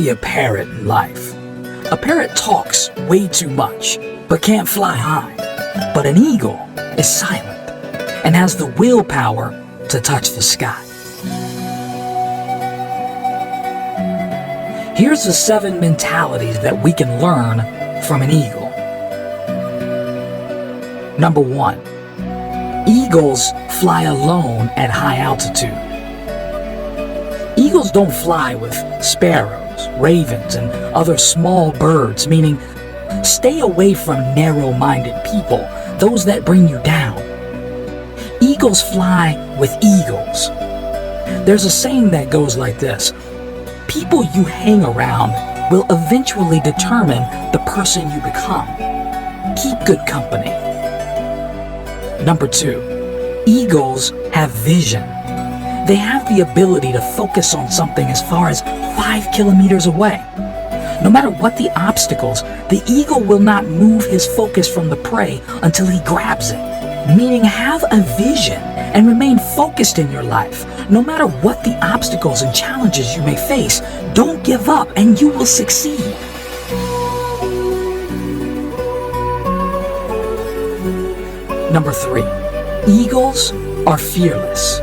be a parrot in life. A parrot talks way too much, but can't fly high. But an eagle is silent and has the willpower to touch the sky. Here's the 7 mentalities that we can learn from an eagle. Number 1, eagles fly alone at high altitude. Eagles don't fly with sparrows, ravens, and other small birds, meaning stay away from narrow-minded people, those that bring you down. Eagles fly with eagles. There's a saying that goes like this: people you hang around will eventually determine the person you become. Keep good company. Number 2, eagles have vision. They have the ability to focus on something as far as 5 kilometers away. No matter what the obstacles, the eagle will not move his focus from the prey until he grabs it. Meaning, have a vision and remain focused in your life. No matter what the obstacles and challenges you may face, don't give up and you will succeed. Number 3, eagles are fearless.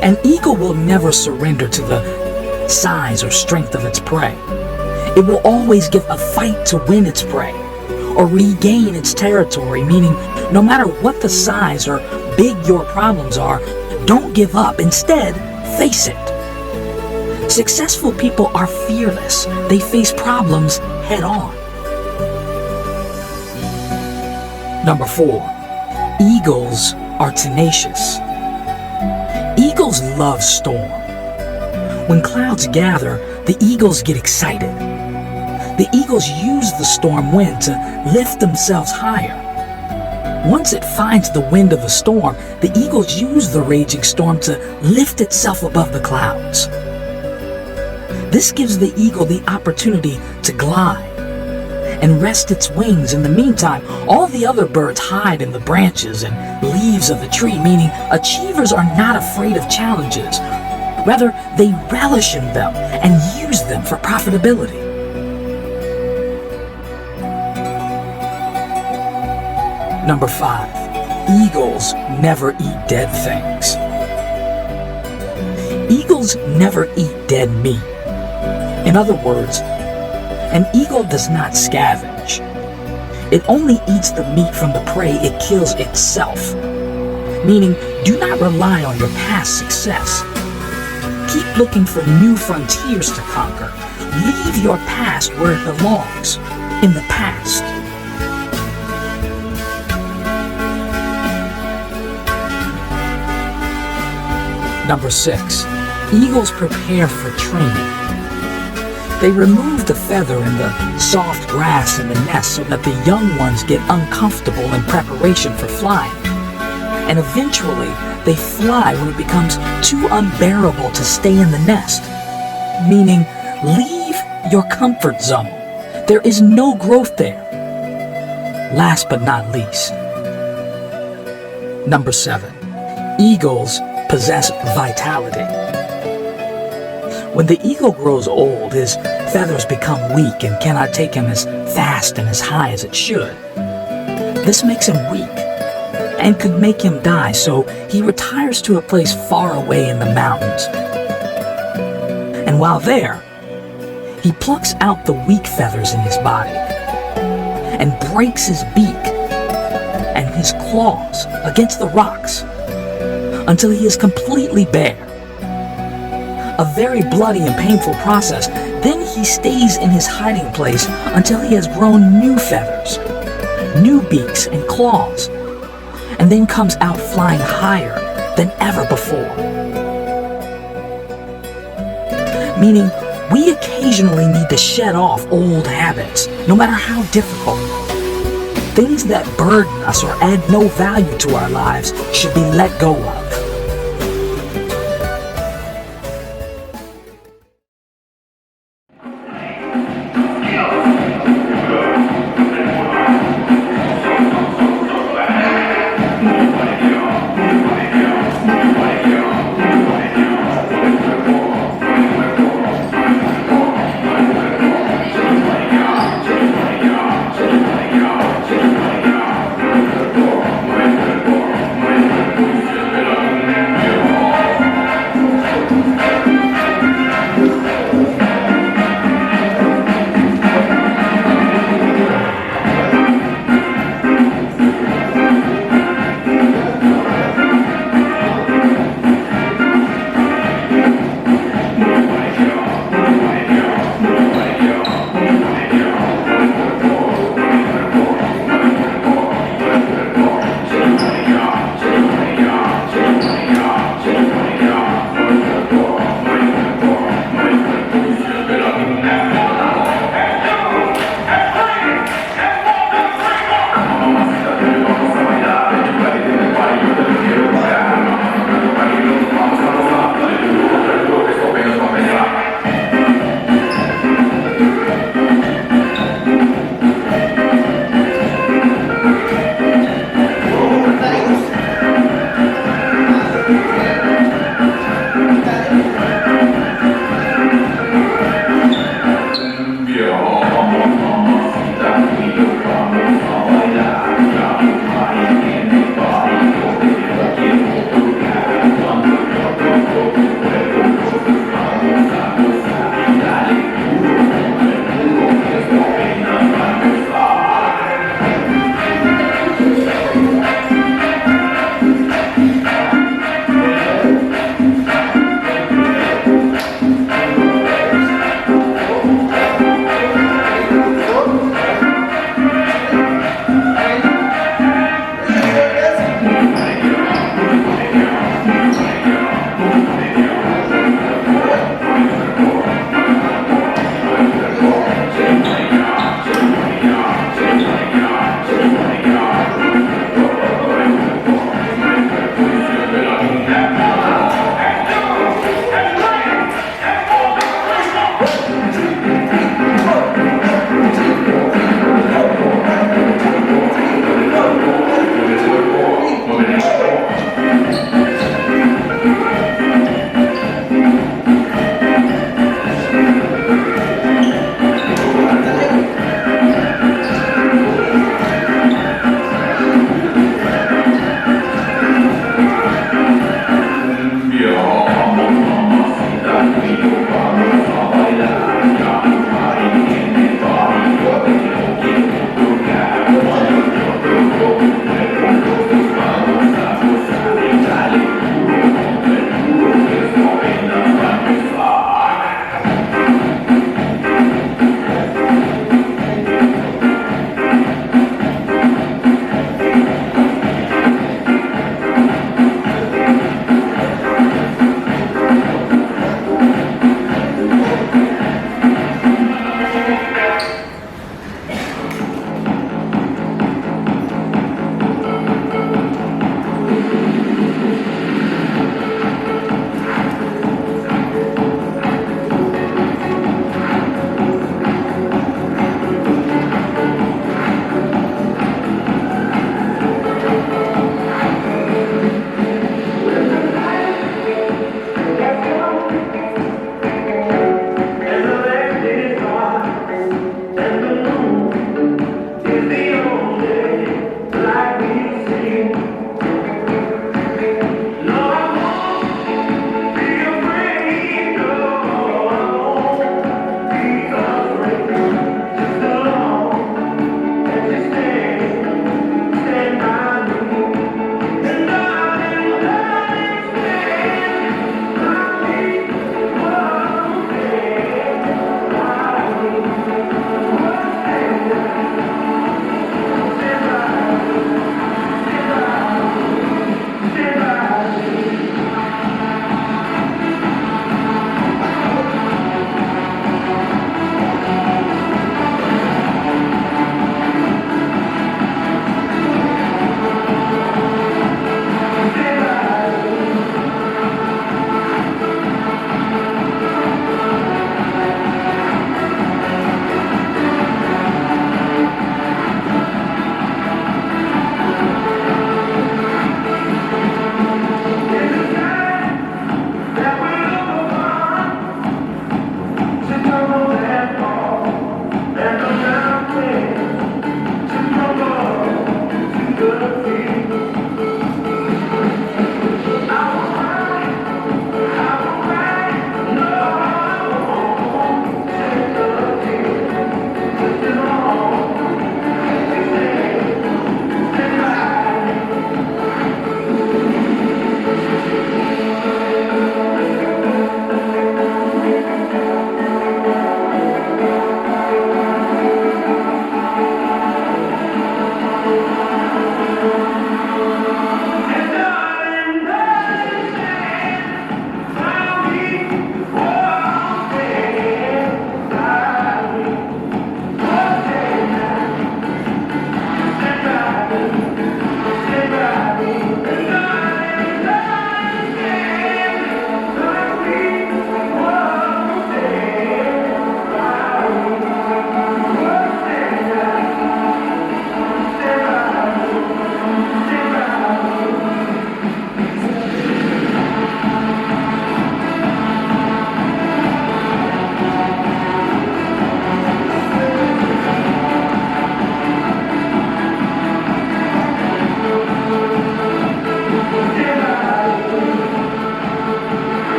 An eagle will never surrender to the size or strength of its prey. It will always give a fight to win its prey or regain its territory, meaning no matter what the size or big your problems are, don't give up. Instead, face it. Successful people are fearless. They face problems head on. Number 4, eagles are tenacious. Eagles love storm. When clouds gather, the eagles get excited. The eagles use the storm wind to lift themselves higher. Once it finds the wind of the storm, the eagles use the raging storm to lift itself above the clouds. This gives the eagle the opportunity to glide and rest its wings. In the meantime, all the other birds hide in the branches and leaves of the tree, meaning achievers are not afraid of challenges. Rather, they relish in them and use them for profitability. Number 5, eagles never eat dead things. Eagles never eat dead meat. In other words, an eagle does not scavenge. It only eats the meat from the prey it kills itself. Meaning, do not rely on your past success. Keep looking for new frontiers to conquer. Leave your past where it belongs, in the past. Number 6, eagles prepare for training. They remove the feather and the soft grass in the nest so that the young ones get uncomfortable in preparation for flying. And eventually, they fly when it becomes too unbearable to stay in the nest. Meaning, leave your comfort zone. There is no growth there. Last but not least, number 7, eagles possess vitality. When the eagle grows old, his feathers become weak and cannot take him as fast and as high as it should. This makes him weak and could make him die, so he retires to a place far away in the mountains. And while there, he plucks out the weak feathers in his body and breaks his beak and his claws against the rocks until he is completely bare. A very bloody and painful process. Then he stays in his hiding place until he has grown new feathers, new beaks and claws, and then comes out flying higher than ever before. Meaning, we occasionally need to shed off old habits, no matter how difficult. Things that burden us or add no value to our lives should be let go of.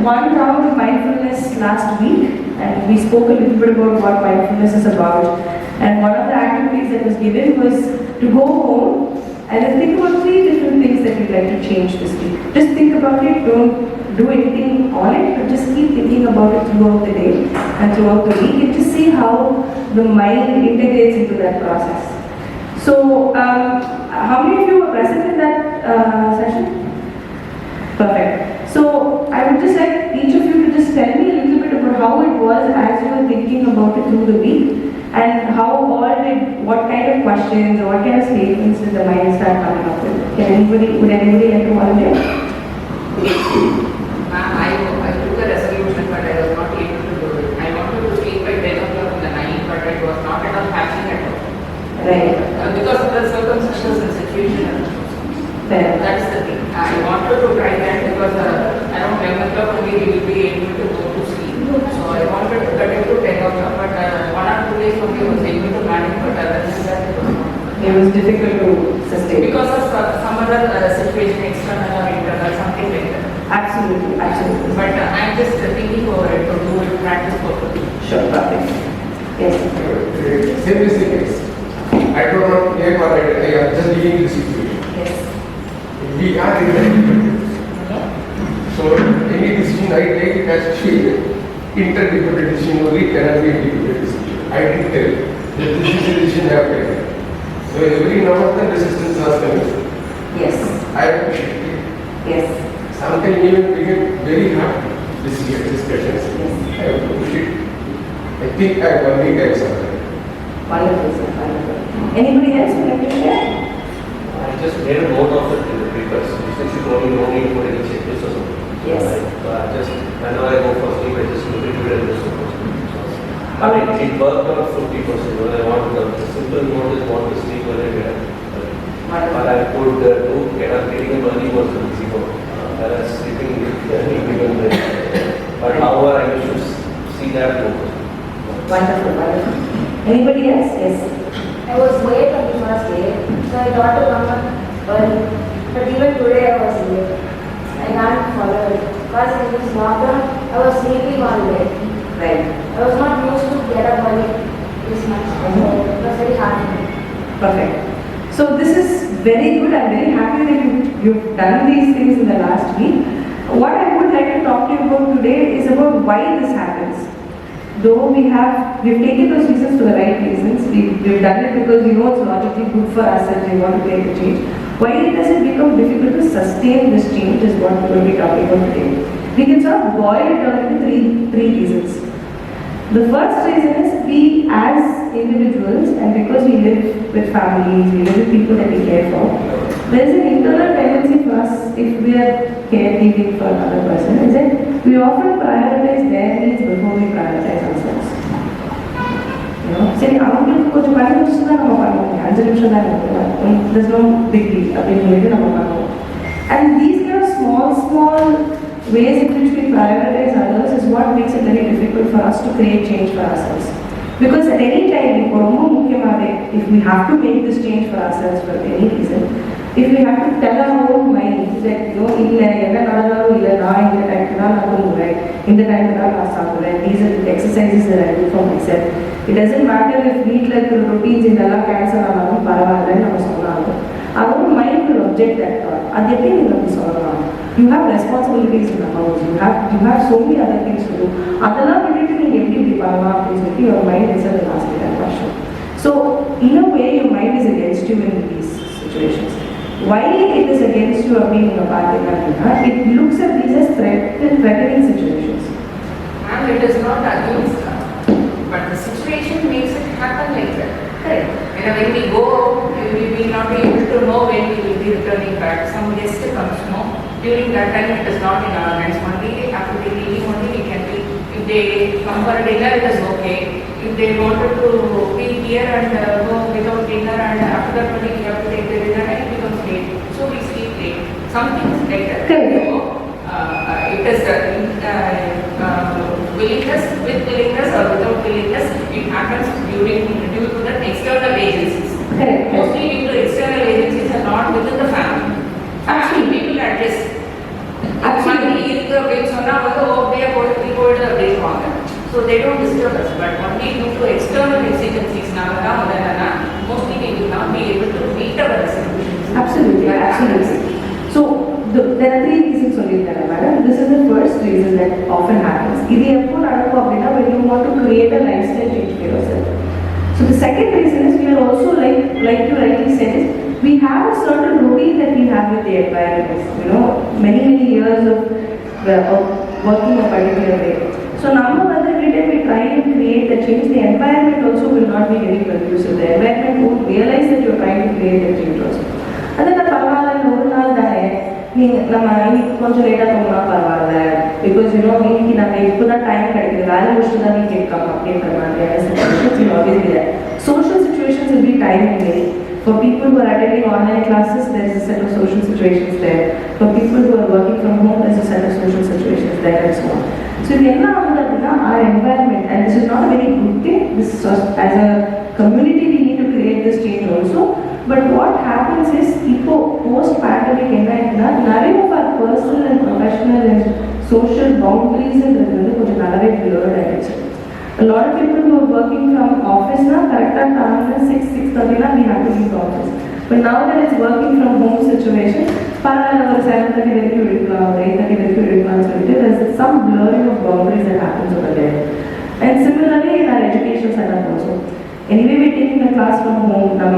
one round of mindfulness last week, and we spoke a little bit about what mindfulness is about. And one of the activities that was given was to go home and then think about 3 different things that you'd like to change this week. Just think about it, don't do anything on it, but just keep thinking about it throughout the day and throughout the week, and just see how the mind integrates into that process. So, how many of you were present in that session? Perfect. So, I would just like each of you to just tell me a little bit about how it was as you were thinking about it through the week, and what kind of questions or what kind of statements did the mind start coming up with? Would anybody like to volunteer? I took a resolution, but I was not able to do it. I wanted to sleep by 10 o'clock in the night, but it was not at all happening at all. Right. Because of the circumstances and situation. That's the thing. I wanted to try that because around 11 o'clock only we will be able to go to sleep. So I wanted to cut it to 10 o'clock, but 1 or 2 days only I was able to manage, but other than that it was not. It was difficult to sustain. Because of some other situation, external or internal, something like that. Absolutely. But I'm just thinking over it to do it practice purpose. Sure, perfect. Yes. Same is the case. I don't know name or I am just living the situation. Yes. We are in the difficulties. So any decision I take, it has to be interdependent decision only, cannot be independent decision. I didn't tell that this is the decision I have taken. So every now and then resistance was coming. Yes. Yes. Sometimes even became very hard discussions. Yes. I have to push it. I think I have 1 week I was something. Wonderful, sir. Wonderful. Anybody else would like to share? I just made a note of it in the papers. Since you told me no need to put any checklist or something. Yes. Just whenever I go for sleep, I just look into it and just look. It worked out 50%. When I want the simple mode is want to sleep when I get up. But I could get up getting up early was easy for whereas sleeping even better. But however, I should see that more. Wonderful. Anybody else? Yes. I was late on the first day, so I thought to come early. But even today I was late. I can't follow it. Because in this lockdown, I was sleeping all day. Right. I was not used to get up early this much. So it was very hard for me. Perfect. So this is very good. I'm very happy that you've done these things in the last week. What I would like to talk to you about today is about why this happens. Though we've taken those reasons for the right reasons. We've done it because we know it's logically good for us and we want to make a change. Why does it become difficult to sustain this change is what we're going to be talking about today. We can sort of boil it down into three reasons. The first reason is we as individuals, and because we live with families, we live with people that we care for, there is an internal tendency for us, if we are caregiving for another person, is that we often prioritize their needs before we prioritize ourselves. சரி அவங்களுக்கு கொஞ்சம் பணி வச்சு தான் நம்ம பண்ணுவோம் 5 நிமிஷம் தான் இருக்கும் there's no big deal அப்படின்னு சொல்லிட்டு நம்ம பண்ணுவோம். And these kind of small ways in which we prioritize others is what makes it very difficult for us to create change for ourselves. Because at any time, if we have to make this change for ourselves for any reason, if we have to tell our own mind that these are the exercises that I do for myself. It doesn't matter if routines in cancel our mind will object that thought. You have responsibilities in the house. You have so many other things to do. Your mind itself will ask you that question. So, in a way, your mind is against you in these situations. Why it is against you of being a partner? It looks at these as threatening situations. And it is not against her. But the situation makes it happen like that. Correct. When we go out, we will not be able to know when we will be returning back. Some guest comes, no? During that time, it is not in our hands. Only after they leaving, only we can be. If they come for dinner, it is okay. If they wanted to be here and go without dinner, and after that, only we have to take the dinner, and it becomes late. So we sleep late. Something like that. Correct. So, it is willingness, with willingness or without willingness, it happens due to the external agencies. Correct. Mostly due to external agencies and not within the family. Family people adjust. Absolutely. So they don't disturb us, but only due to external exigencies, mostly we will not be able to meet our resolutions. Absolutely. So there are three reasons only there, madam. This is the first reason that often happens. When you want to create a lifestyle change for yourself. So the second reason is we are also like you rightly said is we have a certain routine that we have with the environment. Many years of working a particular way. So now every time we try and create a change, the environment also will not be very conducive. The environment won't realize that you are trying to create a change also. And then கொஞ்சம் லேட்டாக தூங்கினா பரவாயில்ல because இன்னைக்கு நாங்கள் இப்போ தான் time கிடைக்குது வேலை முடிச்சுட்டு தான் நீங்கள் கேட்காம அப்படின்ற மாதிரியான சுச்சுவேஷன்ஸ் ஆல்வேஸ் இல்லை social situations will be timing way. For people who are attending online classes, there is a set of social situations there. For people who are working from home, there is a set of social situations there and so on. So our environment, and this is not a very good thing, this is as a community we need to create this change also. But what happens is, post-pandemic, none of our personal and professional and social boundaries are blurred. A lot of people who are working from office now, correct time 6:30 we have to leave the office. But now that it's working from home situation, 7:30 there's some blurring of boundaries that happens over there. And similarly in our education setup also. Anyway, we're taking a class from home, and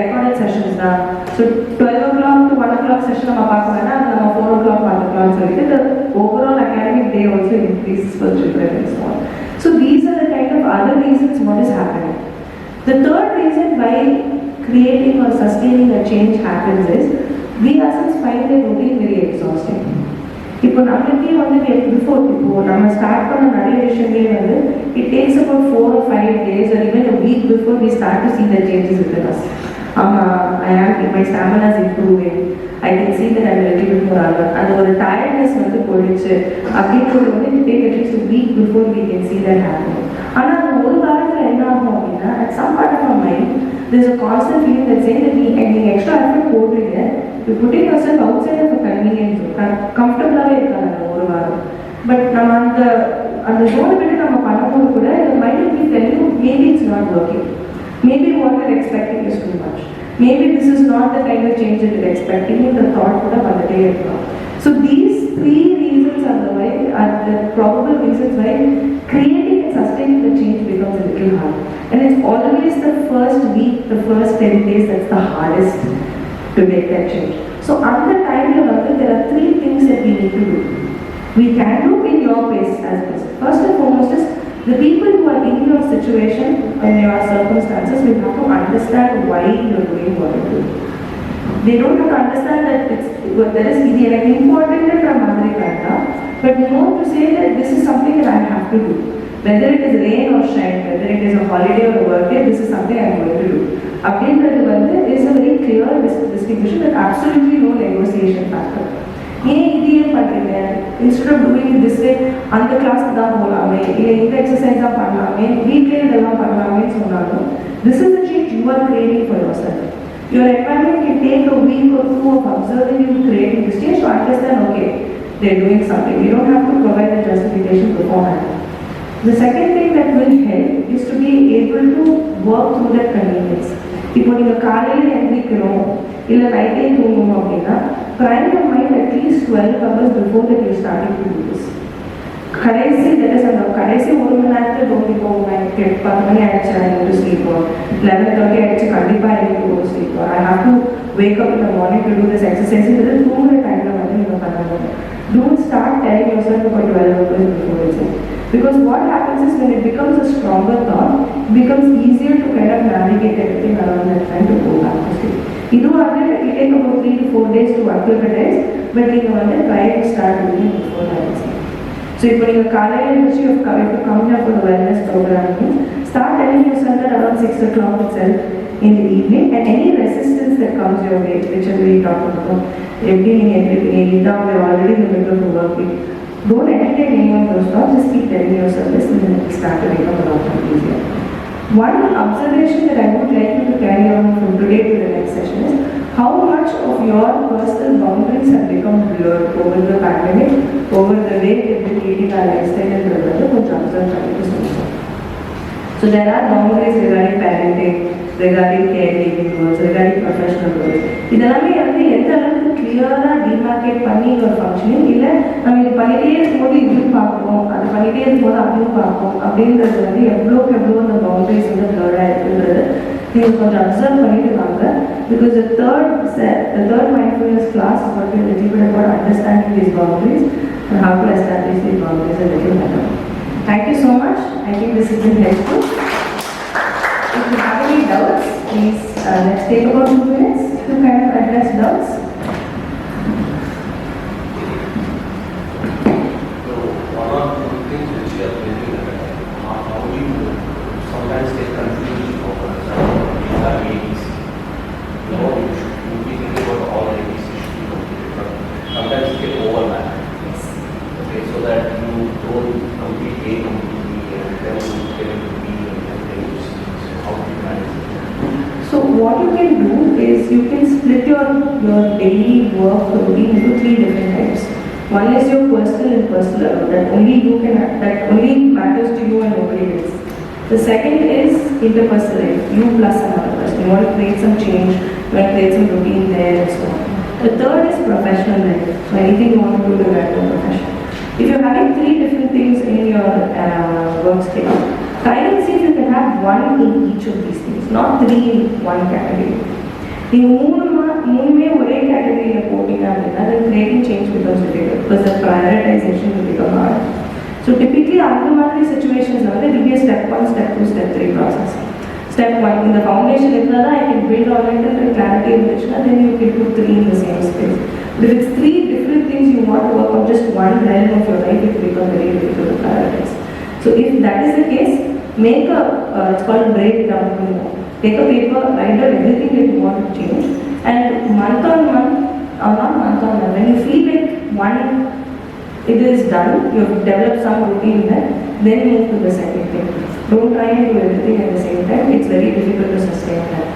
recorded sessions now. So 12 o'clock to 1 o'clock session, 4 o'clock, 1 o'clock. So the overall academic day also increases for children and so on. So these are the kind of other reasons what is happening. The third reason why creating or sustaining a change happens is, we ourselves find the routine very exhausting. இப்போ நம்மளுக்கே before நம்ம start பண்ண நிறைய விஷயங்களே it takes about 4 or 5 days or even a week before we start to see the changes within us. My stamina is improving. I can see that I'm a little bit more alert. And the tiredness போயிடுச்சு அப்படின்றது it takes at least a week before we can see that happening. ஆனால் அந்த ஒரு வாரத்தில் என்ன ஆகும் அப்படின்னா at some part of our mind there's a constant feeling that saying that நீங்கள் extra effort போடுறீங்க, you're putting yourself outside of a convenience zone. கம்ஃபர்டபுளாகவே இருக்காது அந்த ஒரு வாரம். பட் நம்ம அந்த ஜோனை விட்டு நம்ம பண்ணும்போது கூட the mind will be telling you maybe it's not working. Maybe what you're expecting is too much. Maybe this is not the kind of change that you're expecting. The thought would have undertaken it now. So these three reasons are the probable reasons why creating and sustaining the change becomes a little hard. And it's always the first week, the first 10 days that's the hardest to make that change. So at the time there are three things that we need to do. We can do in your pace as best. First and foremost is the people who are in your situation and your circumstances will have to understand why you're doing what you're doing. They don't have to understand that there is important but more to say that this is something that I have to do. Whether it is rain or shine, whether it is a holiday or a workday, this is something I'm going to do. Is a very clear distinction with absolutely no negotiation factor. Instead of doing it this way, அந்த கிளாஸ்க்கு தான் போகலாமே, இல்லை இந்த exercise தான் பண்ணலாமே, வீட்லேயே இதெல்லாம் பண்ணலாமே சொன்னாலும், this is the change you are creating for yourself. Your environment can take a week or two of observing you creating this change to understand, okay, they're doing something. You don't have to provide the justification beforehand. The second thing that will help is to be able to work through that convenience. இப்போ நீங்கள் காலையில் எழுந்திரிக்கணும் இல்லை நைட்டே தூங்கணும் அப்படின்னா prime your mind at least 12 hours before that you're starting to do this. கடைசி ஒரு மணி நேரத்தில் தோண்டி போகும், 10 மணி ஆயிடுச்சு, I need to sleep, or 11:30 ஆயிடுச்சு, கண்டிப்பாக I need to go to sleep, or I have to wake up in the morning to do this exercise. இது தூங்குற டைமில் நீங்கள் பண்ணணும். Don't start telling yourself about 12 hours before it. Because what happens is when it becomes a stronger thought, it becomes easier to kind of navigate everything around that time to go back to sleep. It take about 3 to 4 days to acclimatize, but you try to start doing it before that. So if you have to come here for the wellness program, start telling yourself that around 6 o'clock itself in the evening, and any resistance that comes your way, which we talked about, everything, we're already in the middle of the work week. Don't entertain any of those thoughts, just keep telling yourself this, and then it will start to become a lot easier. One observation that I would like you to carry on from today to the next session is how much of your personal boundaries have become blurred over the pandemic, over the way we've been leading our lifestyle and கொஞ்சம் observe பண்ணிட்டு சொல்லுங்கள். So there are boundaries regarding parenting, regarding caregiving roles, regarding professional roles. இதெல்லாமே வந்து எந்த அளவுக்கு கிளியராக demarcate பண்ணி ஒரு ஃபங்க்ஷனிங் இல்லை நம்ம இது பண்ணிகிட்டே இருக்கும்போது இதுவும் பார்க்கணும், அது பண்ணிகிட்டே இருக்கும்போது அதுவும் பார்க்கணும் அப்படின்றது வந்து எவ்வளோக்கு எவ்வளோ அந்த பவுண்டரிஸ் வந்து க்ளியராக இருக்குன்றது நீங்கள் கொஞ்சம் அப்சர்வ் பண்ணிட்டு வாங்க. Because the third mindfulness class is going to be a little bit about understanding these boundaries and how to establish these boundaries a little better. Thank you so much. I think this has been helpful. If you have any doubts, please let's take about 2 minutes to kind of address doubts. So one of the things which you are thinking about, how do you sometimes get confused over these are ABCs. You know, you should be thinking about all ABCs should be completed, but sometimes you get overlap. Okay, so that you don't complete A completely and then you get into B and then you see how to manage it. So what you can do is you can split your daily work routine into 3 different types. One is your personal and personal alone, that only matters to you and nobody else. The second is interpersonal life, you plus another person. You want to create some change, you want to create some routine there and so on. The third is professional life, so anything you want to do regarding your profession. If you're having 3 different things in your workspace, try and see if you can have 1 in each of these things, not 3 in 1 category. If you மூணுமே ஒரே கேட்டகரியில் போட்டிங்க அப்படின்னா then creating change becomes difficult because the prioritization will become hard. So typically அந்த மாதிரி situations வந்து it will be a step 1, step 2, step 3 process. Step 1, in the foundation இருந்தால் தான் I can build on it and clarity இருந்துச்சுன்னா then you can put 3 in the same space. But if it's 3 different things you want to work on just one realm of your life, it will become very difficult to prioritize. So if that is the case, make a, it's called breakdown. Take a paper, write down everything that you want to change, and month on month, or not month on month, when you feel like one, it is done, you have developed some routine there, then move to the second thing. Don't try and do everything at the same time, it's very difficult to sustain that.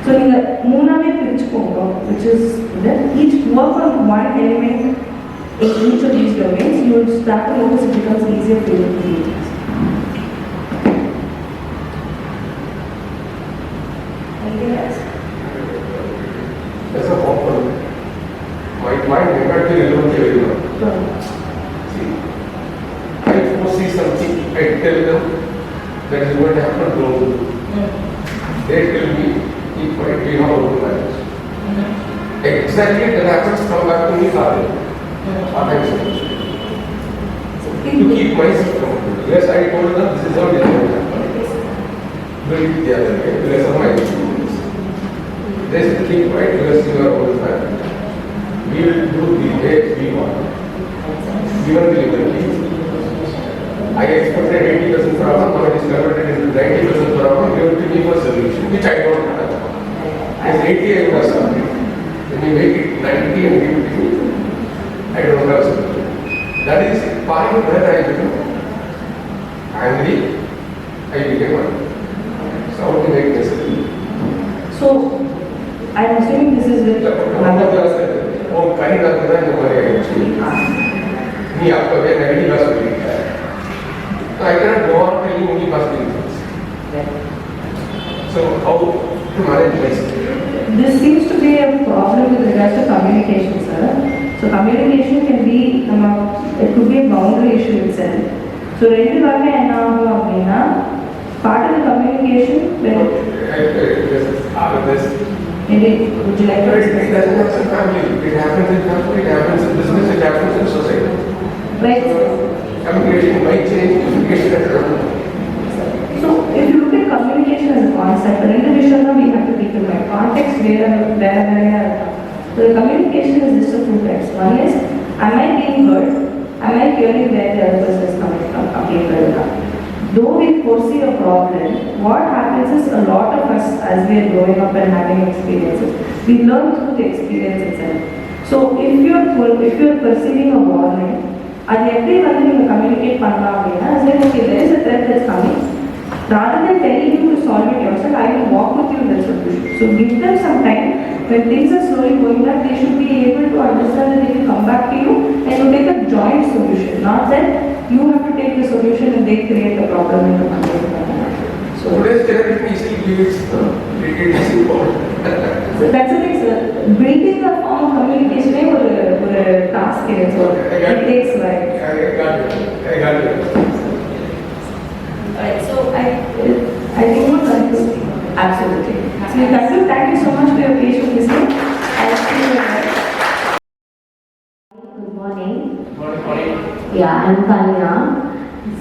So நீங்கள் மூணாவே பிரிச்சுக்கோங்க, which is that each work on one element in each of these domains, you will start to notice it becomes easier for you to do things. Anything else? That's a problem. My mind never to relevant to everyone. Sure. See, I foresee something, I tell them that is going to happen, don't do. They tell me, it might be how to manage. Exactly that happens, come back to me, father. What I say. To keep myself comfortable. Yes, I told them this is how it is going to happen. Do it the other way, because of my experience. They say, keep right, because you are old family. We will do the way we want. Given the liberty. I expected 80% problem, now it is converted into 90% problem, give it to me for solution, which I don't have. As 80 I was something. When you make it 90 and give it to me, I don't have solution. That is part of where I become angry, I became angry. So how to make necessary? So, I am assuming this is with another person. वो कहीं ना कहीं तो मरेगा actually नहीं आपको वे negative बात होगी तो I cannot go on telling only positive things. So how to manage this? This seems to be a problem with regards to communication, sir. So communication can be, it could be a boundary issue itself. So ரெண்டு வகை என்ன ஆகும் அப்படின்னா part of the communication when maybe would you like to It doesn't happen in family. It happens in family. It happens in business. It happens in society. right? Communication might change. Communication doesn't happen. So if you look at communication as a concept, ரெண்டு விஷயம் தான் we have to keep in mind. Context வேற. So the communication is just of 2 types. One is, am I being heard? Am I hearing where the other person is coming from? Though we foresee a problem, what happens is a lot of us, as we are growing up and having experiences, we learn through the experience itself. So if you are perceiving a warning, அது எப்படி வந்து நீங்கள் communicate பண்ணலாம் அப்படின்னா, saying, okay, there is a threat that's coming. Rather than telling you to solve it yourself, I will walk with you in the solution. So give them some time when things are slowly going back, they should be able to understand that they can come back to you and you take a joint solution, not that you have to take the solution and they create the problem in the country. So today's therapy easily gives it is important. So that's the thing, sir. Breaking the form of communication is a task in its own. It takes time. I got it. Alright, so I think we're done. Absolutely. So thank you so much for your patient listening. I'll see you later. Good morning. Yeah, I'm Kanya.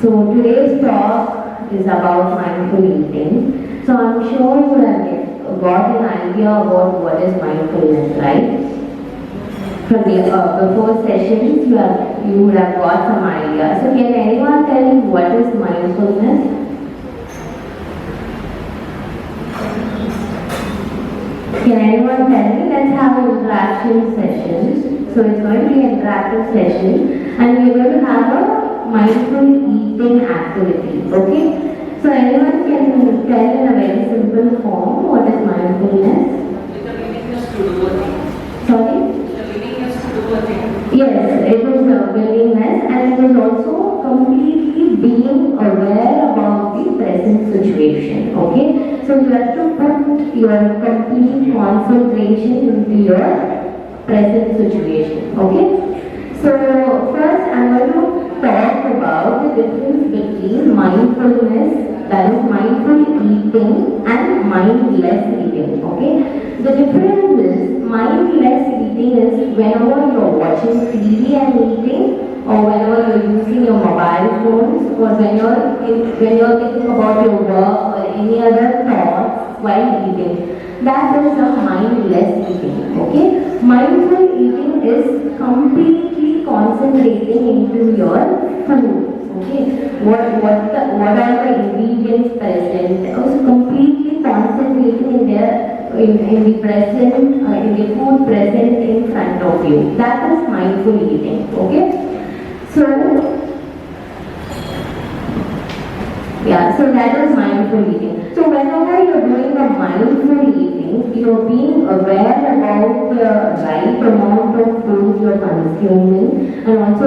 So today's talk is about mindful eating. So I'm sure you would have got an idea about what is mindfulness, right? From the before sessions, you would have got some idea. So can anyone tell me what is mindfulness? Can anyone tell me? Let's have an interaction session. So it's going to be an interactive session and we're going to have a mindful eating activity. Okay? So anyone can tell in a very simple form what is mindfulness? With the willingness to do a thing. Sorry? The willingness to do a thing. Yes, it was a willingness and it was also completely being aware about the present situation. Okay? So you have to put your complete concentration into your present situation. Okay? So first I'm going to talk about the difference between mindfulness, that is mindful eating, and mindless eating. Okay? The difference is mindless eating is whenever you're watching TV and eating, or whenever you're using your mobile phones, or when you're thinking about your work or any other thoughts while eating. That is a mindless eating. Okay? Mindful eating is completely concentrating into your food. Okay? What are the ingredients present? Also completely concentrating in the present, in the food present in front of you. That is mindful eating. Okay? So that is mindful eating. So whenever you're doing a mindful eating, you're being aware about the right amount of food you're consuming and also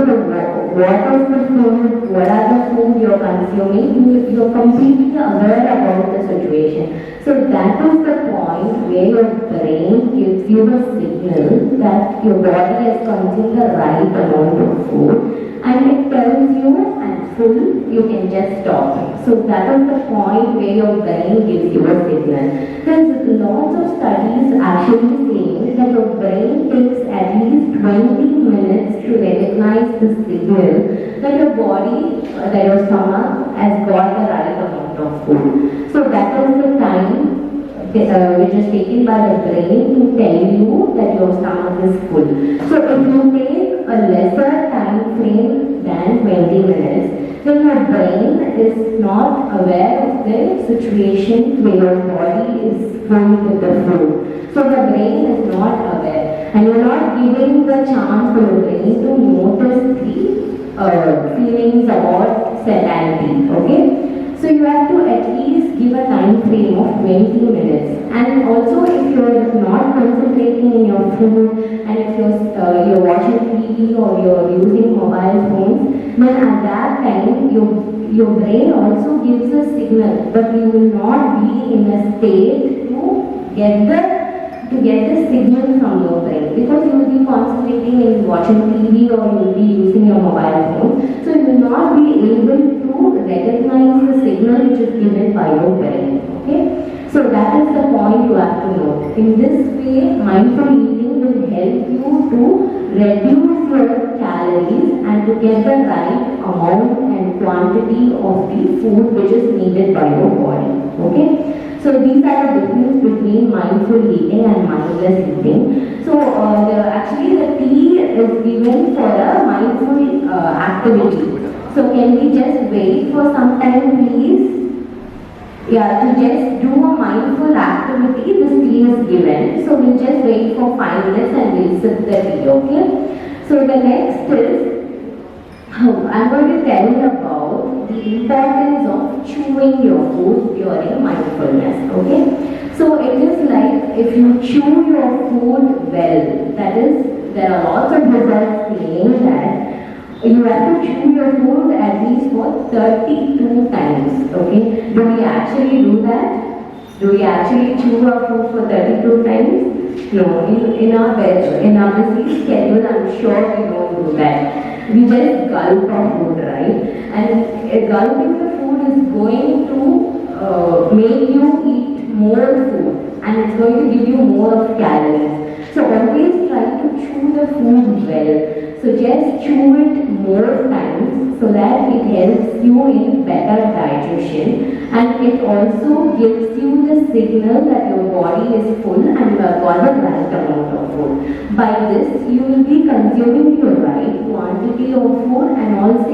what is the food, what are the food you're consuming. You're completely aware about the situation. So that is the point where your brain gives you a signal that your body has consumed the right amount of food. And it tells you I'm full, you can just stop. So that is the point where your brain gives you a signal. There's lots of studies actually saying that your brain takes at least 20 minutes to recognize the signal that your body, that your stomach has got the right amount of food. So that is the time which is taken by the brain to tell you that your stomach is full. So if you take a lesser time frame than 20 minutes, then your brain is not aware of the situation where your body is full with the food. So the brain is not aware and you're not giving the chance for the brain to notice the feelings about satiety. Okay? So you have to at least give a time frame of 20 minutes. And also if you're not concentrating in your food and if you're watching TV or you're using mobile phones, then at that time your brain also gives a signal, but you will not be in a state to get the signal from your brain because you will be concentrating in watching TV or you will be using your mobile phone. So you will not be able to recognize the signal which is given by your brain. Okay? So that is the point you have to know. In this way, mindful eating will help you to reduce your calories and to get the right amount and quantity of the food which is needed by your body. Okay? So these are the difference between mindful eating and mindless eating. So actually the T is given for a mindful activity. So can we just wait for some time please? Yeah, to just do a mindful activity, this T is given. So we'll just wait for 5 minutes and we'll sip the tea, okay? So the next is, I'm going to tell you about the importance of chewing your food during mindfulness, okay? So it is like if you chew your food well, that is, there are lots of results saying that you have to chew your food at least for 32 times. Okay? Do we actually do that? Do we actually chew our food for 32 times? No. In our busy schedule, I'm sure we don't do that. We just gulp our food, right? And gulping the food is going to make you eat more food, and it's going to give you more of calories. So always try to chew the food well. So just chew it more times so that it helps you in better digestion, and it also gives you the signal that your body is full and you have got the right amount of food. By this, you will be consuming the right quantity of food, and also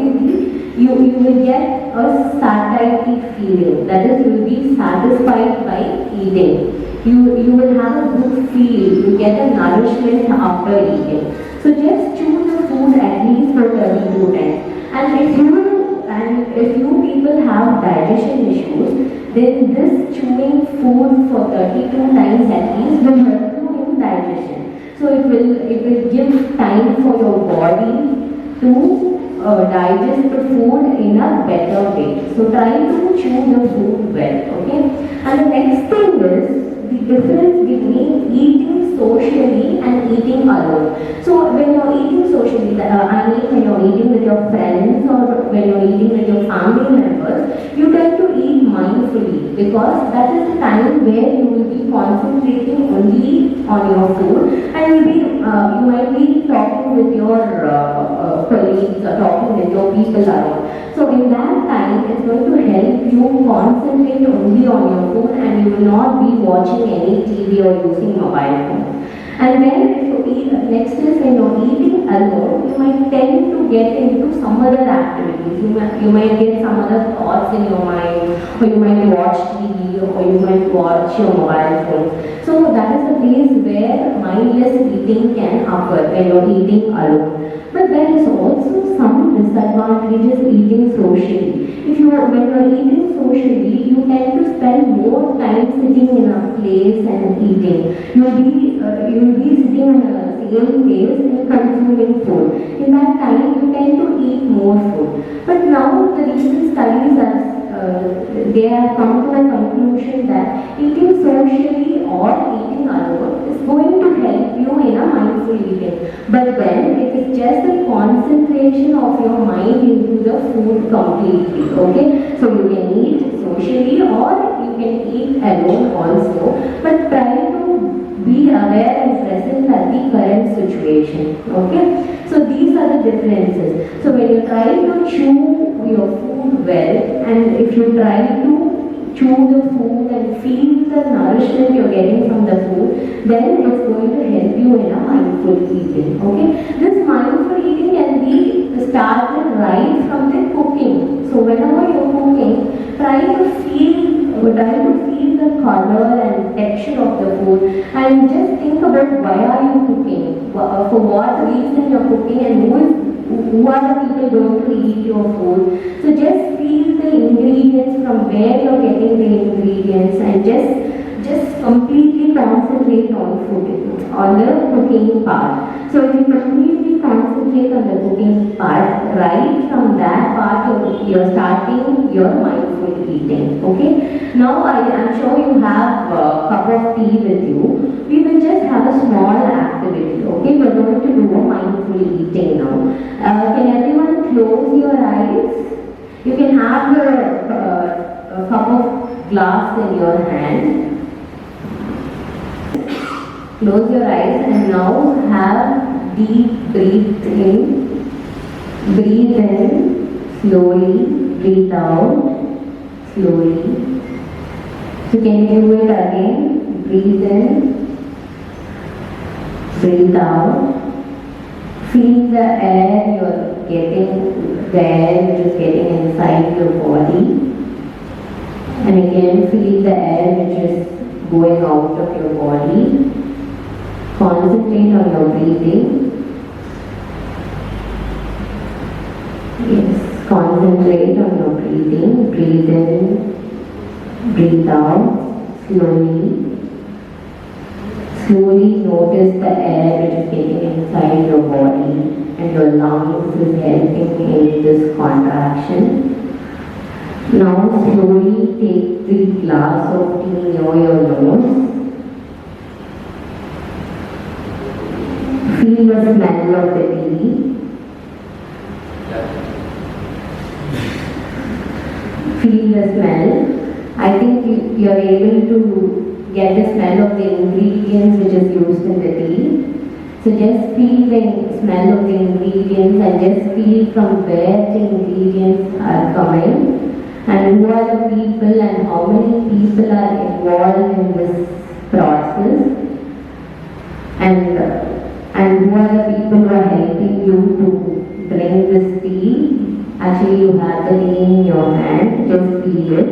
you will get a satiety feeling. That is, you will be satisfied by eating. You will have a good feel. You get a nourishment after eating. So just chew the food at least for 32 times. And if you people have digestion issues, then this chewing food for 32 times at least will help you in digestion. So it will give time for your body to digest the food in a better way. So try to chew the food well, okay? And the next thing is the difference between eating socially and eating alone. So when you're eating socially, I mean when you're eating with your friends or when you're eating with your family members, you tend to eat mindfully, because that is the time where you will be concentrating only on your food, and you might be talking with your colleagues or talking with your people around. So in that time, it's going to help you concentrate only on your food, and you will not be watching any TV or using mobile phone. And then next is when you're eating alone, you might tend to get into some other activities. You might get some other thoughts in your mind, or you might watch TV, or you might watch your mobile phone. So that is the place where mindless eating can occur when you're eating alone. But there is also some disadvantages eating socially. When you're eating socially, you tend to spend more time sitting in a place and eating. You'll be sitting in a same place and consuming food. In that time, you tend to eat more food. But now the recent studies they have come to the conclusion that eating socially or eating alone is going to help you in a mindful eating. But then it is just the concentration of your mind into the food completely. Okay, so you can eat socially or you can eat alone also. But try to be aware and present at the current situation. Okay, so these are the differences. So when you try to chew your food well, and if you try to chew the food and feel the nourishment you're getting from the food, then it's going to help you in a mindful eating. Okay, this mindful eating can be started right from the cooking. So whenever you're cooking, try to feel the color and texture of the food, and just think about why are you cooking, for what reason you're cooking, and who are the people going to eat your food. So just feel the ingredients, from where you're getting the ingredients, and just completely concentrate on food, on the cooking part. So if you completely concentrate on the cooking part, right from that part you're starting your mindful eating. Okay. Now I'm sure you have a cup of tea with you. We will just have a small activity. Okay, we're going to do a mindful eating now. Can everyone close your eyes? You can have a cup of glass in your hand. Close your eyes and now have deep breath in. Breathe in slowly, breathe out slowly. So can you do it again? Breathe in, breathe out. Feel the air you're getting, the air which is getting inside your body. And again feel the air which is going out of your body. Concentrate on your breathing. Yes, concentrate on your breathing. Breathe in, breathe out slowly. Slowly notice the air which is getting inside your body and your lungs is helping in this contraction. Now slowly take 3 glasses of tea near your nose. Feel the smell of the tea. Feel the smell. I think you are able to get the smell of the ingredients which is used in the tea. So just feel the smell of the ingredients and just feel from where the ingredients are coming and who are the people and how many people are involved in this process and who are the people who are helping you to drink this tea. Actually you have the tea in your hand, just feel it.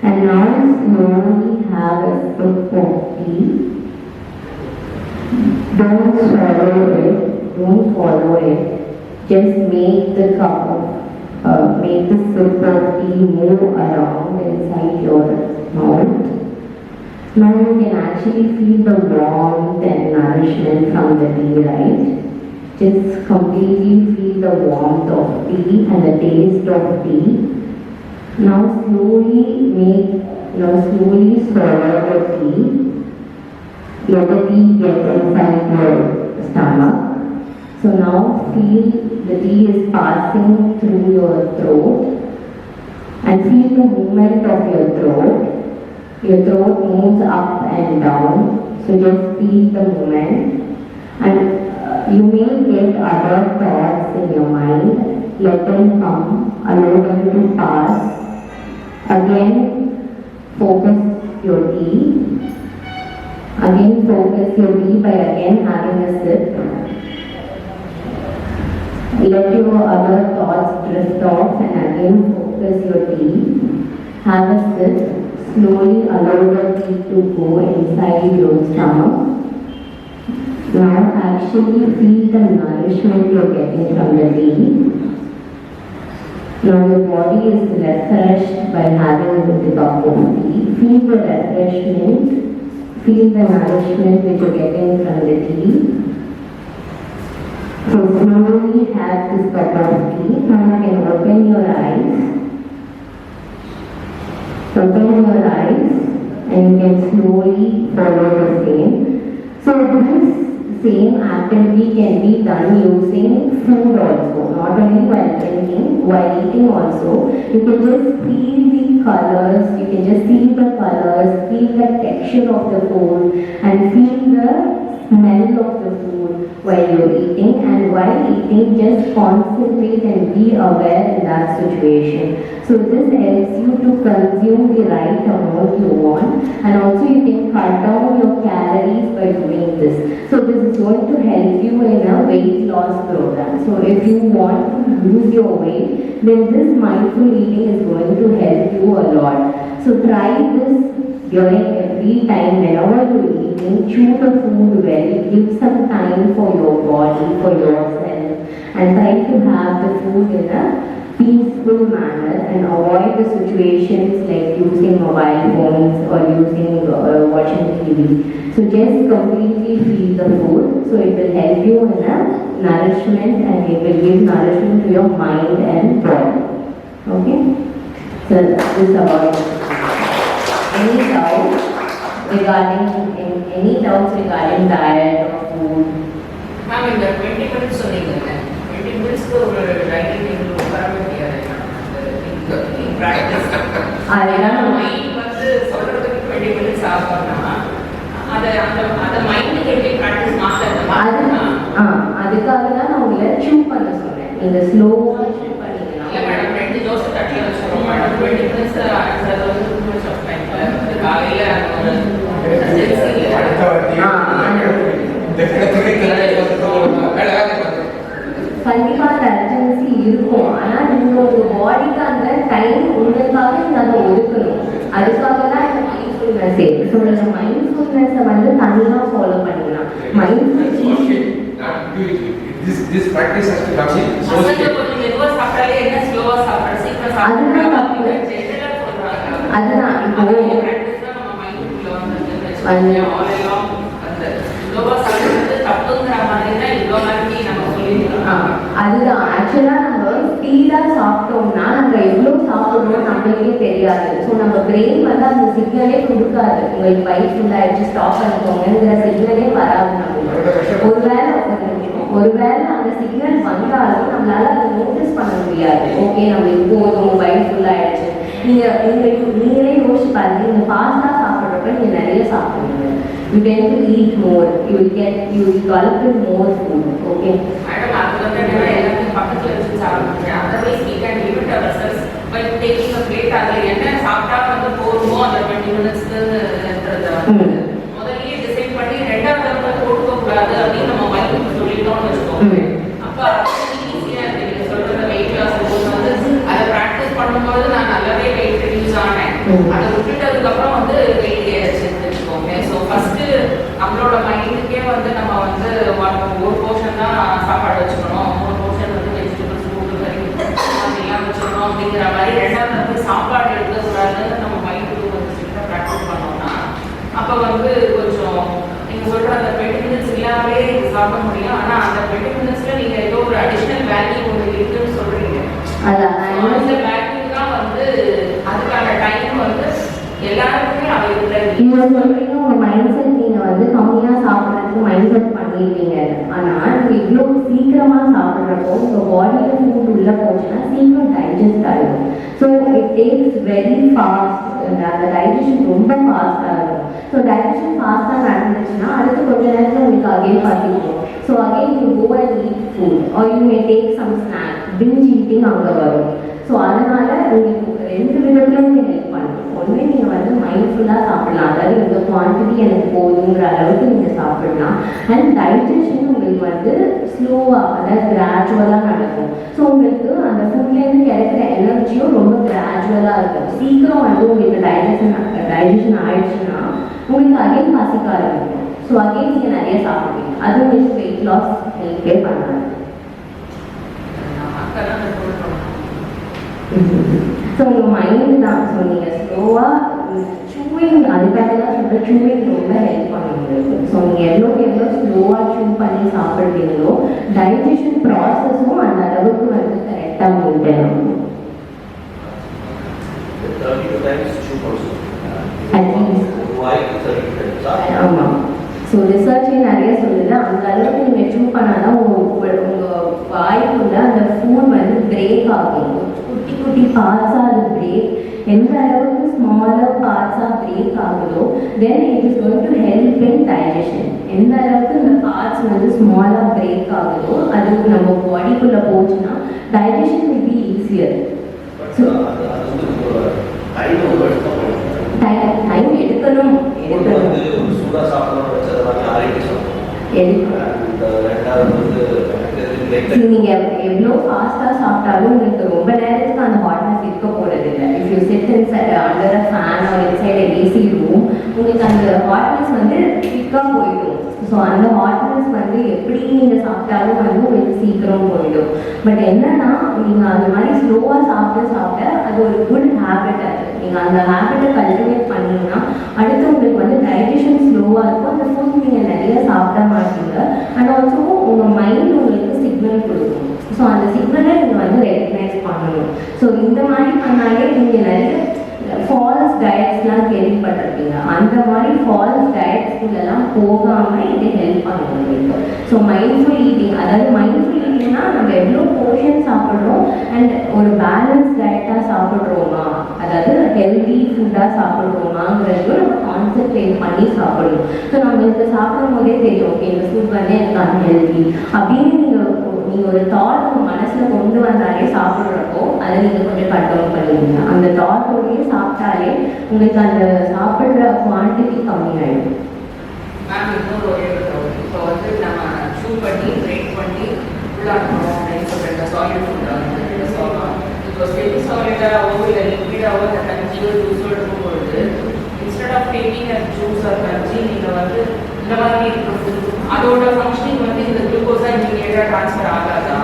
And now slowly have a sip of tea. Don't swallow it, don't swallow it. Just make the make the sip of tea move around inside your mouth. Now you can actually feel the warmth and nourishment from the tea, right? Just completely feel the warmth of tea and the taste of tea. Now slowly swallow the tea. Let the tea get inside your stomach. So now feel the tea is passing through your throat and feel the movement of your throat. Your throat moves up and down. So just feel the movement. And you may get other thoughts in your mind. Let them come. Allow them to pass. Again, focus your tea. Again, focus your tea by again having a sip. Let your other thoughts drift off and again focus your tea. Have a sip. Slowly allow the tea to go inside your stomach. Now actually feel the nourishment you're getting from the tea. Now your body is refreshed by having the cup of tea. Feel the refreshment, feel the nourishment which you're getting from the tea. So slowly have this cup of tea. Now you can open your eyes. Open your eyes and you can slowly follow the same. So this same activity can be done using food also, not only while drinking, while eating also. You can just feel the colors, you can just see the colors, feel the texture of the food and feel the smell of the food while you're eating, and while eating just concentrate and be aware in that situation. So this helps you to consume the right amount you want, and also you can cut down your calories by doing this. So this is going to help you in a weight loss program. So if you want to lose your weight, then this mindful eating is going to help you a lot. So try this during every time whenever you're eating. Chew the food well, give some time for your body, for yourself, and try to have the food in a peaceful manner and avoid the situations like using mobile phones or using watching TV. So just completely feel the food. So it will help you in a nourishment and it will give nourishment to your mind and body. Okay? So this is about any doubts regarding diet or food? Ma'am, in the 20 minutes சொன்னீங்கல்ல 20 minutes ஒரு டைட்டிங் எங்களுக்கு வர முடியாது in practice. அதெல்லாம் mind வந்து சொல்றதுக்கு 20 minutes ஆகும்னா அந்த மைண்டுக்கு எப்படி ப்ராக்டிஸ் அதுக்காக தான் நான் உங்களை சூ பண்ண சொன்னேன். நீங்க ஸ்லோவா சூ பண்ணிக்கலாம். இல்ல மேடம் 2 தோசை தட்டி வச்சுறோம் மேடம் 20 minutes ஆன்சர் வந்து 2 minutes ஆஃப் டைம் காலையில கண்டிப்பா அந்த அர்ஜென்சி இருக்கும். ஆனா நீங்க உங்க பாடிக்கு அந்த டைம் உங்களுக்காக நீங்க அதை ஒதுக்கணும். அதுக்காக தான் இந்த மைண்ட்ஃபுல்னஸ். ஸோ இந்த மைண்ட்ஃபுல்னஸை வந்து தனியா ஃபாலோ பண்ணிக்கலாம். This practice has to come in கொஞ்சம் மெதுவா சாப்பிட்டாலே என்ன ஸ்லோவா சாப்பிடுற சீக்கிரம் அதுதான் இப்போ ப்ராக்டிஸ் தான் நம்ம மைண்டுக்குள்ள வந்து ஆல் அலாங் அந்த ஸ்லோவாக சாப்பிட்றது தப்புங்கிற மாதிரி தான் இவ்வளோ நாளைக்கு நம்ம சொல்லியிருக்கோம். அதுதான் ஆக்சுவலாக நம்ம ஸ்பீடாக சாப்பிட்டோம்னா நம்ம எவ்வளோ சாப்பிட்றோம் நம்மளுக்கே தெரியாது. ஸோ நம்ம பிரெயின் வந்து அந்த சிக்னலே கொடுக்காது, உங்களுக்கு வயிறு ஃபுல்லாகிடுச்சு ஸ்டாப் பண்ணிக்கோங்கிற சிக்னலே வராது நம்மளுக்கு. ஒருவேளை அந்த சிக்னல் வந்தாலும் நம்மளால அதை நோட்டீஸ் பண்ண முடியாது. ஓகே நம்மளுக்கு போதும் வயிறு ஃபுல்லாகிடுச்சு. நீங்களே யோசிச்சு பாருங்க, நீங்கள் ஃபாஸ்ட்டாக சாப்பிட்றப்ப நீங்கள் நிறைய சாப்பிடுவீங்க. You tend to eat more. You will gulp in more food. Okay. Madam, அது வந்து என்னன்னா எல்லாத்தையும் பக்கத்தில் வச்சு சாப்பிடுங்க. Otherwise we can limit ourselves by taking a plate. அதில் என்ன சாப்பிட்டா வந்து போதுமோ அந்த 20 minutes-ன்றத முதல்லயே டிசைட் பண்ணி ரெண்டாவது தடவை போட்டுக்க கூடாது அப்படின்னு நம்ம மைண்டுக்கு சொல்லிட்டோம்னு வச்சுக்கோங்க. அப்போ ஈஸியாக இருக்கு. நீங்கள் சொல்கிற வெயிட் லாஸ் வந்து அதை ப்ராக்டிஸ் பண்ணும்போது நான் நல்லாவே வெயிட் ரெடியூஸ் ஆனேன். அதை விட்டுட்டதுக்கப்புறம் வந்து வெயிட் ஏறிச்சுன்னு வச்சுக்கோங்க. ஸோ ஃபஸ்ட்டு நம்மளோட மைண்டுக்கே வந்து நம்ம வந்து ஒரு போர்ஷன் தான் சாப்பாடு வச்சுக்கணும், 3 போர்ஷன் வந்து வெஜிடபிள்ஸ் கூட்டு கறி அப்படிலாம் வச்சுக்கணும் அப்படிங்கிற மாதிரி ரெண்டாவது வந்து சாப்பாடு எடுக்கக்கூடாதுன்னு நம்ம மைண்டுக்கு வந்து ஸ்ட்ரிக்டாக ப்ராக்டிஸ் பண்ணோம்னா அப்போ வந்து கொஞ்சம் நீங்கள் சொல்கிற அந்த 20 minutes இல்லாமலே நீங்கள் சாப்பிட முடியும். ஆனால் அந்த 20 minutes-ல நீங்கள் ஏதோ ஒரு அடிஷ்னல் வேல்யூ உங்களுக்கு இருக்குன்னு சொல்கிறீங்க. அந்த வேல்யூ தான் வந்து அதுக்கான டைம் வந்து எல்லாருக்குமே அவைலபிள். நீங்கள் சொல்கிறீங்க உங்கள் மைண்ட் செட் நீங்கள் வந்து கம்மியாக சாப்பிட்றதுக்கு மைண்ட் செட் பண்ணியிருக்கீங்க. ஆனால் நீங்கள் இவ்வளோ சீக்கிரமாக சாப்பிட்றப்போ உங்கள் பாடியில் ஃபுட் உள்ளே போச்சுன்னா சீக்கிரம் டைஜஸ்ட் ஆகிடும். So it takes very fast. அந்த டைஜஷன் ரொம்ப ஃபாஸ்ட்டாக இருக்கும். ஸோ டைஜஷன் ஃபாஸ்ட்டாக நடந்துச்சுன்னா அடுத்து கொஞ்ச நேரத்தில் உங்களுக்கு அகெயின் பசிக்கும். So again you go and eat food or you may take some snack. Binge eating அங்கே வரும். ஸோ அதனால் உங்களுக்கு 2 விதத்தில் நீங்கள் ஹெல்ப் பண்ணணும். ஒன்று நீங்கள் வந்து மைண்ட்ஃபுல்லாக சாப்பிடலாம், அதாவது இந்த குவான்டிட்டி எனக்கு போதுங்கிற அளவுக்கு நீங்கள் சாப்பிடலாம். அண்ட் டைஜஷன் உங்களுக்கு வந்து ஸ்லோவாக, அதாவது கிராஜுவலாக நடக்கும். ஸோ உங்களுக்கு அந்த ஃபுட்லேருந்து கிடைக்கிற எனர்ஜியும் ரொம்ப கிராஜுவலாக இருக்கும். சீக்கிரம் வந்து உங்களுக்கு டைஜஷன் ஆயிடுச்சுன்னா உங்களுக்கு அகைன் பசிக்க ஆரம்பிக்கும். ஸோ அகைன் நீங்கள் நிறைய சாப்பிடுவீங்க. அது உங்களுக்கு வெயிட் லாஸ் ஹெல்ப்பே பண்ணாது. ஸோ உங்கள் மைண்ட் தான். ஸோ நீங்கள் ஸ்லோவாக சூவிங், அதுக்காக தான் சொல்கிற சூவிங் ரொம்ப ஹெல்ப் பண்ணுவீங்க. ஸோ நீங்கள் எவ்வளோ ஸ்லோவாக சூ பண்ணி சாப்பிட்றீங்களோ டைஜஷன் ப்ராசஸும் அந்த அளவுக்கு வந்து கரெக்டாக மெயின்டைன் ஆகும். ஆமாம். ஸோ ரிசர்ச்சே நிறைய சொல்லுது அந்த அளவுக்கு நீங்கள் சூ பண்ணாதான் உங்கள் வாய்க்குள்ள அந்த ஃபுட் வந்து பிரேக் ஆகும். குட்டி குட்டி பார்ட்ஸாக அது பிரேக், எந்த அளவுக்கு ஸ்மாலர் பார்ட்ஸாக பிரேக் ஆகுதோ then it is going to help in digestion. எந்த அளவுக்கு இந்த பார்ட்ஸ் வந்து ஸ்மாலாக பிரேக் ஆகுதோ அது நம்ம பாடிக்குள்ளே போச்சுன்னா digestion will be easier. So time எடுக்கணும். நீங்கள் எவ்வளோ ஃபாஸ்ட்டாக சாப்பிட்டாலும் உங்களுக்கு ரொம்ப நேரத்துக்கு அந்த ஹாட்னஸ் இருக்க போகிறது இல்லை. If you sit inside under a fan or inside a AC room உங்களுக்கு அந்த ஹாட்னஸ் வந்து குயிக்காக போயிடும். ஸோ அந்த ஹாட்னஸ் வந்து எப்படி நீங்கள் சாப்பிட்டாலும் வந்து உங்களுக்கு சீக்கிரம் போயிடும். பட் என்னன்னா நீங்கள் அந்த மாதிரி ஸ்லோவாக சாப்பிட அது ஒரு குட் ஹேபிட். அது நீங்கள் அந்த ஹேபிட்டை கல்டிவேட் பண்ணிங்கன்னா அடுத்து உங்களுக்கு வந்து டைஜஷன் ஸ்லோவாக இருக்கும். அந்த ஃபுட் நீங்கள் நிறைய சாப்பிட மாட்டீங்க. அண்ட் ஆல்சோ உங்கள் மைண்ட் உங்களுக்கு சிக்னல் கொடுக்கும். ஸோ அந்த சிக்னலை நீங்கள் வந்து ரெக்கக்னைஸ் பண்ணணும். ஸோ இந்த மாதிரி பண்ணாலே நீங்கள் நிறைய ஃபால்ஸ் டயட்ஸ்லாம் கேள்விப்பட்டிருக்கீங்க. அந்த மாதிரி ஃபால்ஸ் டயட்ஸ்குள்ளெல்லாம் போகாமல் இது ஹெல்ப் பண்ணுவோம் உங்களுக்கு. ஸோ மைண்ட்ஃபுல் ஈட்டிங், அதாவது மைண்ட்ஃபுல் ஈட்டிங்னா நம்ம எவ்வளோ போர்ஷன் சாப்பிட்றோம் அண்ட் ஒரு பேலன்ஸ் டயட்டாக சாப்பிட்றோமா, அதாவது ஹெல்தி ஃபுட்டாக சாப்பிட்றோமாங்கிறதையும் நம்ம கான்சென்ட்ரேட் பண்ணி சாப்பிடணும். ஸோ நம்ம இதை சாப்பிடும் போதே தெரியும், ஓகே இந்த ஃபுட் வந்து எனக்கு அன்ஹெல்தி அப்படின்னு நீங்கள் ஒரு தாட் உங்கள் மனசில் கொண்டு வந்தாலே சாப்பிட்றப்போ அதை நீங்கள் கொஞ்சம் கண்ட்ரோல் பண்ணுவீங்க. அந்த தாட்டோடையே சாப்பிட்டாலே உங்களுக்கு அந்த சாப்பிட்ற குவான்டிட்டி கம்மியாயிடும். மேம் இன்னொரு ஒரே இப்போ வந்து நம்ம சூ பண்ணி பிரேக் பண்ணி உள்ளாக்கணும் அப்படின்னு சொல்லிட்டு சாலிட் ஃபுட்டாக சொல்லலாம். இப்போ செமி சாலிடாகவோ இல்லை லிக்விடாவோ இந்த கஞ்சியோ ஜூஸோ எடுக்கும் பொழுது instead of taking a juice or kanji நீங்கள் வந்து இந்த மாதிரி இருக்கும் அதோட ஃபங்க்ஷனிங் வந்து இந்த குளுக்கோஸாக இமீடியட்டாக ட்ரான்ஸ்ஃபர் ஆகாதா?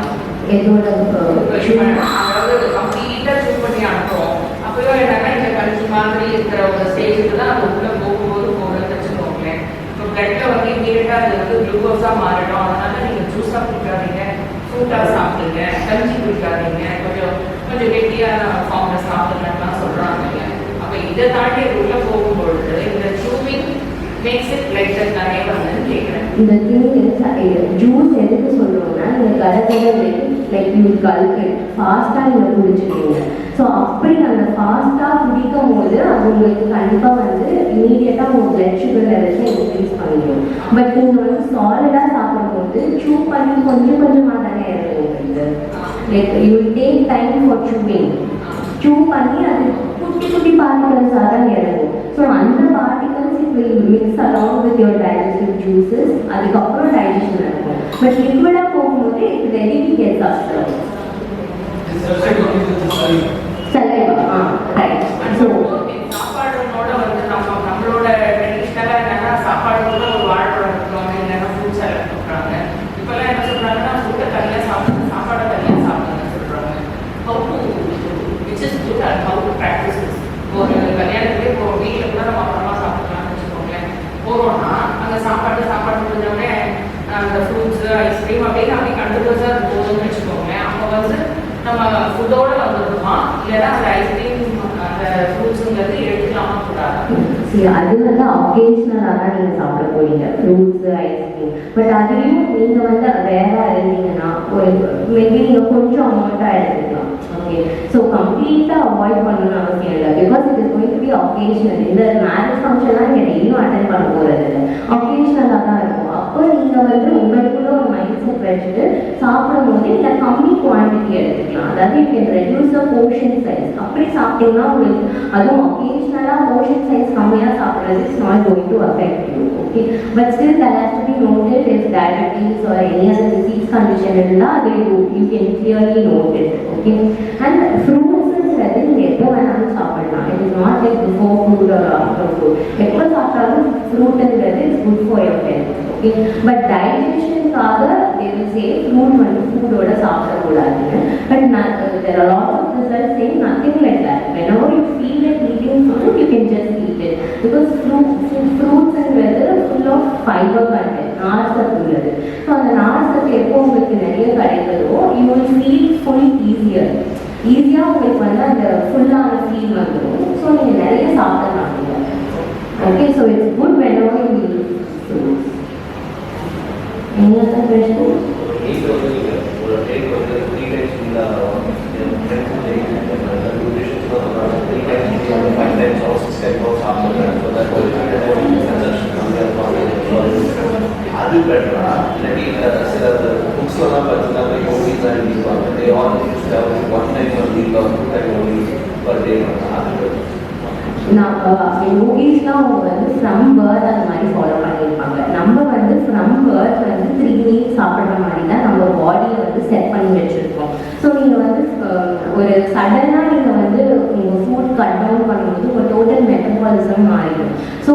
அதாவது கம்ப்ளீட்டாக சூஸ் பண்ணி அனுப்புகிறோம். அப்போயோ என்னன்னா இந்த கஞ்சி மாதிரி இருக்கிற ஒரு ஸ்டேஜுக்கு தான் அது உள்ளே போகும்போது போகிறதுன்னு வச்சுக்கோங்களேன். இப்போ பிளட்டில் வந்து இமீடியட்டாக இமீடியட்டாக அது வந்து குளுக்கோஸாக மாறிடும். அதனால நீங்கள் ஜூஸாக குடிக்காதீங்க, ஃப்ரூட்டாக சாப்பிடுங்க, கஞ்சி குடிக்காதீங்க, கொஞ்சம் கொஞ்சம் கெட்டியான ஃபார்மில் சாப்பிடுங்கலாம் சொல்கிறாங்க. அப்போ இதை தாண்டி உள்ளே போகும்பொழுது இந்த சூவிங் மேக்ஸ் இட் லைட்டர் நிறைய வந்து கேட்குறேன். இந்த திங் ஜூஸ் எதுக்கு சொல்லுவோம்னா நீங்கள் கடற்கரை லைக் யூ கல்க்கு ஃபாஸ்ட்டாக நீங்கள் குடிச்சிருக்கீங்க. ஸோ அப்படி அந்த ஃபாஸ்ட்டாக குடிக்கும் போது அது உங்களுக்கு கண்டிப்பாக வந்து இமீடியட்டாக உங்கள் பிளட் சுகர் லெவல்ஸை இன்க்ரீஸ் பண்ணிடும். பட் நீங்கள் வந்து சாலிடாக சாப்பிடும்போது சூ பண்ணி கொஞ்சம் கொஞ்சமாக தானே இறங்கும் உங்களுக்கு. Like you take time for chewing. சூ பண்ணி அது குட்டி குட்டி பார்ட்டிகல்ஸாக தான் இறங்கும். ஸோ அந்த பார்ட்டிகல்ஸ் இப்போ mix along with your digestive juices, அதுக்கப்புறம் டைஜஷன் இருக்கும். பட் லிக்விடாக போகும்போது it ready to get absorb. Saliva right. So சாப்பாடுனோட வந்து நம்மளோட ட்ரெடிஷ்னலாக என்னன்னா சாப்பாடுனோட ஒரு வாழைப்பழம் இருக்கும், இல்லைன்னா ஃப்ரூட் சாலட் கொடுக்குறாங்க. இப்போல்லாம் என்ன சொல்கிறாங்கன்னா ஃபுட்டை தனியாக சாப்பிடுங்க, சாப்பாடை தனியாக சாப்பிடுங்கன்னு சொல்கிறாங்க. How to which is good and how to practice. ஒரு கல்யாணத்துலேயே இப்போ வீட்டில் கூட நம்ம அப்புறமா சாப்பிட்டுக்கலாம்னு வச்சுக்கோங்களேன். போகிறோம்னா அங்கே சாப்பாடு முடிஞ்சோடனே அந்த ஃப்ரூட்ஸு ஐஸ்கிரீம் அப்படின்னு அப்படி கண்டினியூஸாக அது போகுதுன்னு வச்சுக்கோங்களேன். அப்போ வந்து நம்ம ஃபுட்டோடு வந்துடுமா, இல்லைன்னா அந்த ஐஸ்கிரீம் அந்த ஃப்ரூட்ஸுங்கிறது எடுத்துக்கலாமா கூடாது? சரி, அது வந்து அக்கேஷ்னலாக தான் நீங்கள் சாப்பிட போறீங்க ஃப்ரூட்ஸு ஐஸ்கிரீம். பட் அதுலேயும் நீங்கள் வந்து ரேராக இருந்தீங்கன்னா ஒரு மேபி நீங்கள் கொஞ்சம் அமௌண்ட்டாக எடுத்துக்கலாம். ஓகே, ஸோ கம்ப்ளீட்டாக அவாய்ட் பண்ணணும்னு அவசியம் இல்லை. Because it is going to be occasional. இந்த மேரேஜ் ஃபங்க்ஷன்லாம் நீங்கள் டெய்லியும் அட்டென்ட் பண்ண போகிறது இல்லை, அக்கேஷ்னலாக தான் இருக்கும். அப்போ நீங்கள் வந்து உங்களுக்குள்ள ஒரு மைண்ட் செட் வச்சுட்டு சாப்பிடும் போது இல்லை கம்மி குவான்டிட்டி எடுத்துக்கலாம். அதாவது you can reduce the portion size. அப்படி சாப்பிட்டீங்கன்னா உங்களுக்கு அதுவும் அக்கேஷ்னலாக போர்ஷன் சைஸ் கம்மியாக சாப்பிட்றது is not going to affect you. Okay, but still that has to be noted if diabetes or any other disease condition இருந்தால் அதை you can clearly note it. Okay, and ஃப்ரூட்ஸுங்கிறது நீங்கள் எப்போ வேணாலும் சாப்பிடலாம். It is not like before food or after food. எப்போ சாப்பிட்டாலும் ஃப்ரூட்டுங்கிறது is good for your health. Okay, but டைஜஷனுக்காக they will say ஃப்ரூட் வந்து ஃபுட்டோட சாப்பிடக்கூடாதுன்னு. But there are a lot of results saying nothing like that. Whenever you feel like eating fruit, you can just eat it. Because fruitsங்கிறது full of fiber content, நார்சத்து உள்ளது. So அந்த நார்சத்து எப்போ உங்களுக்கு நிறைய கிடைக்குதோ you will feel full ஈஸியாக உங்களுக்கு வந்து அந்த ஃபுல்லான ஃபீல் வந்துடும். ஸோ நீங்கள் நிறைய சாப்பிடலாம். Okay, so it's good whenever you eat fruits. Any other questions? அது பெட்டரா இல்லாட்டி சில புக்ஸ்லாம் பார்த்தீங்கன்னா யோகிஸ் அண்ட் இருப்பாங்க, they all one time or week or two time only per day. யோகிஸ்லாம் அவங்க வந்து ஃப்ரம் பர்த் அந்த மாதிரி ஃபாலோ பண்ணியிருப்பாங்க. நம்ம வந்து ஃப்ரம் பர்த் வந்து 3 மீல்ஸ் சாப்பிட்ற மாதிரி தான் நம்ம பாடியை வந்து செட் பண்ணி வச்சுருக்கோம். ஸோ நீங்கள் வந்து ஒரு சடனாக நீங்கள் வந்து உங்கள் ஃபுட் கட் டவுன் பண்ணும்போது உங்கள் டோட்டல் மெட்டபாலிசம் மாறிடும். ஸோ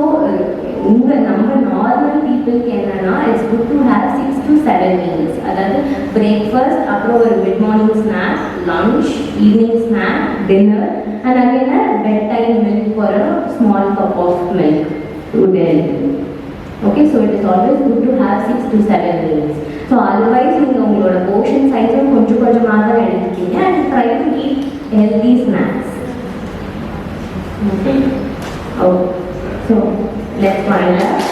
நம்ம நார்மல் பீப்புளுக்கு என்னன்னா it's good to have 6 to 7 meals. அதாவது பிரேக்ஃபாஸ்ட், அப்புறம் ஒரு mid morning snack, lunch, evening snack, dinner, and again a bedtime milk for a small cup of milk to drink. Okay, so it is always good to have 6 to 7 meals. So otherwise நீங்கள் உங்களோட portion சைஸும் கொஞ்சம் கொஞ்சமாக தான் எடுத்துக்கீங்க and try to eat healthy snacks. Okay. Oh, so let's find out.